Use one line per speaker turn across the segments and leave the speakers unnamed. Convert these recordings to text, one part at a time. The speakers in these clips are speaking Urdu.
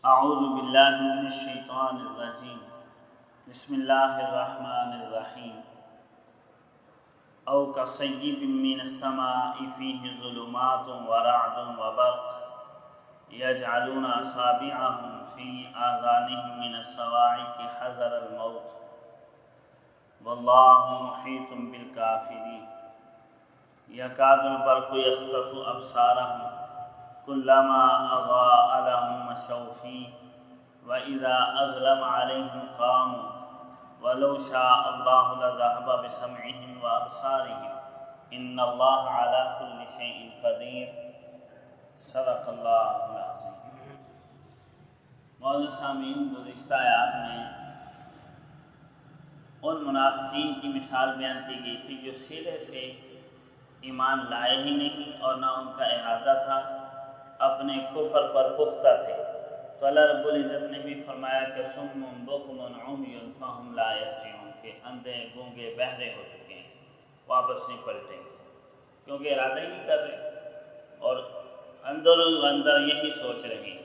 اعوذ باللہ من الشیطان الرجیم بسم اللہ الرحمن الرحیم او کصیب من السماء فیہ ظلمات ورعد وبرق یجعلون اصابعهم فی آذانهم من الصواعق حذر الموت واللہ محیط بالکافرین یکاد البرق یخطف ابصارهم كلما أضاء لهم مشوا فيه وإذا أظلم عليهم قاموا ولو شاء الله لذهب بسمعهم وأبصارهم إن الله على كل شيء قدير صدق الله العظيم۔ معزز سامعین، گزشتہ آیات میں ان منافقین کی مثال بیان کی گئی تھی جو سرے سے ایمان لائے ہی نہیں اور نہ ان کا ارادہ تھا، اپنے کفر پر پختہ تھے۔ تو اللہ رب العزت نے بھی فرمایا کہ صم بکم عمی فہم لا یرجعون، کہ اندھے گونگے بہرے ہو چکے ہیں، واپس نہیں پلٹیں گے، کیونکہ ارادہ ہی نہیں کر رہے اور اندر یہی سوچ رہے ہیں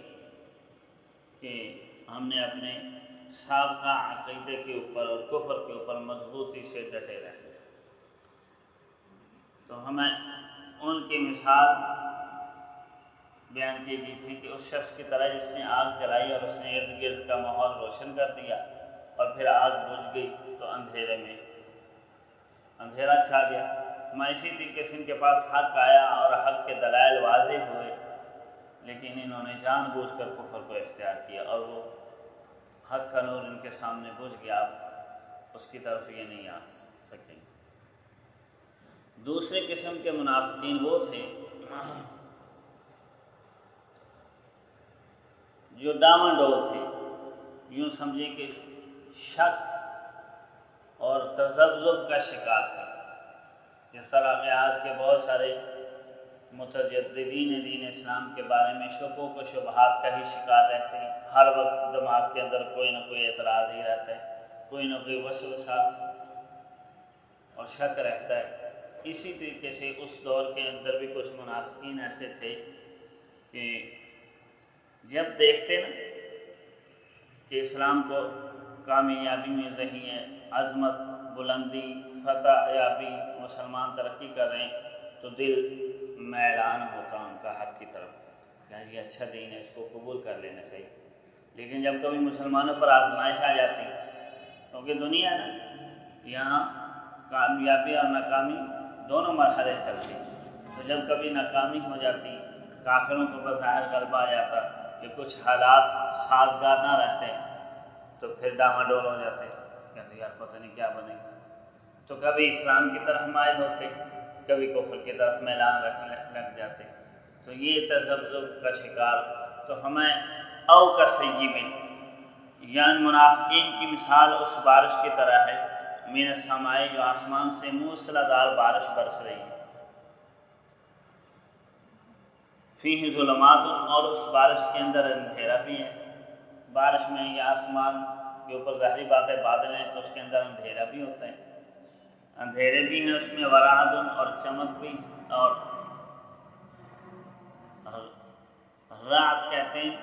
کہ ہم نے اپنے سابقہ عقیدے کے اوپر اور کفر کے اوپر مضبوطی سے ڈٹے رہے۔ تو ہمیں ان کی مثال بیان کی گئی تھی کہ اس شخص کی طرح جس نے آگ جلائی اور اس نے ارد گرد کا ماحول روشن کر دیا اور پھر آگ بجھ گئی تو اندھیرے میں اندھیرا چھا گیا۔ میں اسی طریقے سے ان کے پاس حق آیا اور حق کے دلائل واضح ہوئے، لیکن انہوں نے جان بوجھ کر کفر کو اختیار کیا اور وہ حق کا نور ان کے سامنے بجھ گیا، اس کی طرف یہ نہیں آ سکیں۔ دوسرے قسم کے منافقین وہ تھے جو ڈاواڈول تھے، یوں سمجھے کہ شک اور تذبذب کا شکار تھے۔ جس طرح کہ آج کے بہت سارے متجددین دین اسلام کے بارے میں شکوک و شبہات کا ہی شکار رہتے ہیں، ہر وقت دماغ کے اندر کوئی نہ کوئی اعتراض ہی رہتا ہے، کوئی نہ کوئی وسوسہ اور شک رہتا ہے۔ اسی طریقے سے اس دور کے اندر بھی کچھ منافقین ایسے تھے کہ جب دیکھتے نا کہ اسلام کو کامیابی مل رہی ہے، عظمت، بلندی، فتح یابی، مسلمان ترقی کر رہے ہیں، تو دل میلان ہوتا ان کا حق کی طرف کہ یہ اچھا دین ہے، اس کو قبول کر لینا صحیح۔ لیکن جب کبھی مسلمانوں پر آزمائش آ جاتی، کیونکہ دنیا نا یہاں کامیابی اور ناکامی دونوں مرحلے چلتے ہیں، تو جب کبھی ناکامی ہو جاتی، کافروں کو بظاہر غلبہ آ جاتا کہ کچھ حالات سازگار نہ رہتے، تو پھر ڈاواڈول ہو جاتے، کہتے یار پتہ نہیں کیا بنے گا۔ تو کبھی اسلام کی طرف مائل ہوتے، کبھی کفر کی طرف میلان رکھنے لگ جاتے۔ تو یہ تذبذب کا شکار۔ تو ہمیں او کصیب، یعنی منافقین کی مثال اس بارش کی طرح ہے، من السماء، جو آسمان سے موسلادھار بارش برس رہی ہے، فیہ ظلمات، اور اس بارش کے اندر اندھیرا بھی ہے۔ بارش میں یا آسمان کے اوپر ظاہری بات ہے بادل ہیں، تو اس کے اندر اندھیرا بھی ہوتا ہے، اندھیرے بھی ہیں اس میں، ورعد، اور چمک بھی، اور رعد کہتے ہیں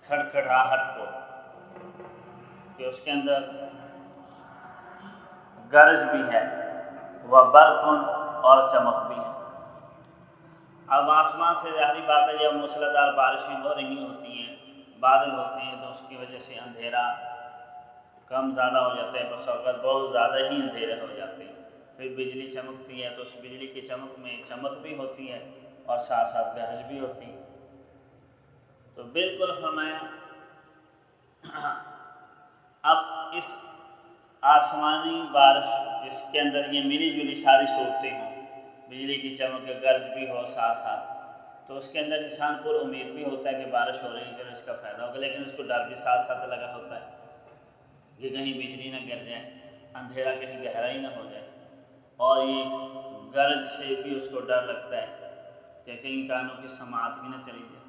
کھڑکھڑاہٹ کو، کہ اس کے اندر گرج بھی ہے، وبرق، اور چمک بھی ہے۔ اب آسمان سے ظاہری بات ہے جب موسلادھار بارشیں ہو رہی ہوتی ہیں، بادل ہوتے ہیں، تو اس کی وجہ سے اندھیرا کم زیادہ ہو جاتا ہے، بس اوقات بہت زیادہ ہی اندھیرے ہو جاتے ہیں۔ پھر بجلی چمکتی ہے تو اس بجلی کی چمک میں چمک بھی ہوتی ہے اور ساتھ ساتھ گرج بھی ہوتی ہے۔ تو بالکل فرمایا اب اس آسمانی بارش جس کے اندر یہ ملی جلی ساری صورتیں ہوں، بجلی کی چمک، گرج بھی ہو ساتھ ساتھ، تو اس کے اندر انسان پر امید بھی ہوتا ہے کہ بارش ہو رہی ہے، چلو اس کا فائدہ ہوگا، لیکن اس کو ڈر بھی ساتھ ساتھ لگا ہوتا ہے کہ کہیں بجلی نہ گر جائے، اندھیرا کہیں گہرا ہی نہ ہو جائے، اور یہ گرج سے بھی اس کو ڈر لگتا ہے کہ کہیں کانوں کی سماعت ہی نہ چلی جائے۔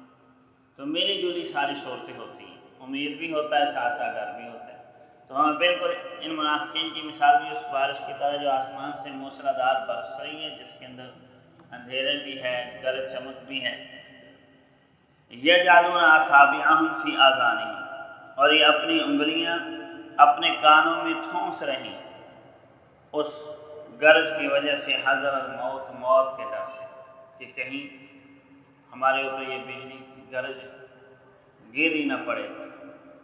تو ملی جلی ساری صورتیں ہوتی ہیں، امید بھی ہوتا ہے، ساتھ ساتھ ڈر بھی ہوتا ہے۔ تو ہمیں بالکل ان منافقین کی مثال بھی اس بارش کی طرح جو آسمان سے موسلادھار برس رہی ہے، جس کے اندر اندھیرے بھی ہے، گرج چمک بھی ہے۔ یجعلون اصابعہم فی آذانہم، اور یہ اپنی انگلیاں اپنے کانوں میں ٹھونس رہی اس گرج کی وجہ سے، حذر الموت، موت کے ڈر سے، کہ کہیں ہمارے اوپر یہ بجلی گرج گر ہی نہ پڑے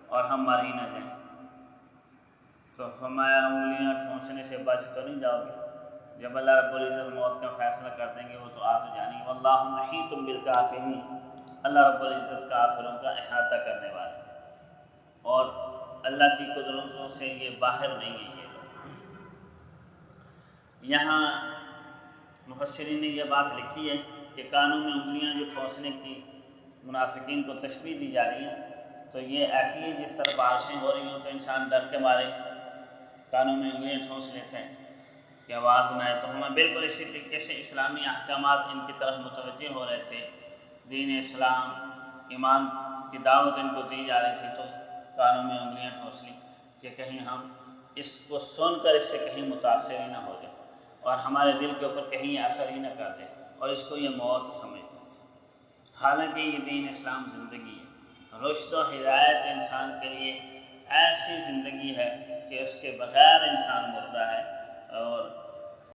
اور ہم مر ہی نہ جائیں۔ تو فرمایا انگلیاں ٹھونسنے سے بچ تو نہیں جاؤ گے، جب اللہ رب العزت موت کا فیصلہ کر دیں گے وہ تو آ تو جانی۔ واللہ محیط بالکافرین، اللہ رب العزت کافروں کا احاطہ کرنے والا، اور اللہ کی قدرتوں سے یہ باہر نہیں ہے یہ لوگ۔ یہاں مفسرین نے یہ بات لکھی ہے کہ کانوں میں انگلیاں جو ٹھونسنے کی منافقین کو تشبیہ دی جا رہی ہے، تو یہ ایسی ہے جس طرح بارشیں ہو رہی ہوں تو انسان ڈر کے مارے کانوں میں انگلیاں ٹھونس لیتے ہیں کہ آواز نہ آئے۔ تو ہمیں بالکل اسی طریقے سے اسلامی احکامات ان کی طرف متوجہ ہو رہے تھے، دین اسلام، ایمان کی دعوت ان کو دی جا رہی تھی، تو کانوں میں انگلیاں ٹھونس لی کہ کہیں ہم اس کو سن کر اس سے کہیں متاثر ہی نہ ہو جائیں اور ہمارے دل کے اوپر کہیں یہ اثر ہی نہ کر دے اور اس کو یہ موت سمجھتے تھے۔ حالانکہ یہ دین اسلام زندگی ہے، رشد و ہدایت انسان کے لیے ایسی زندگی ہے کہ اس کے بغیر انسان مردہ ہے، اور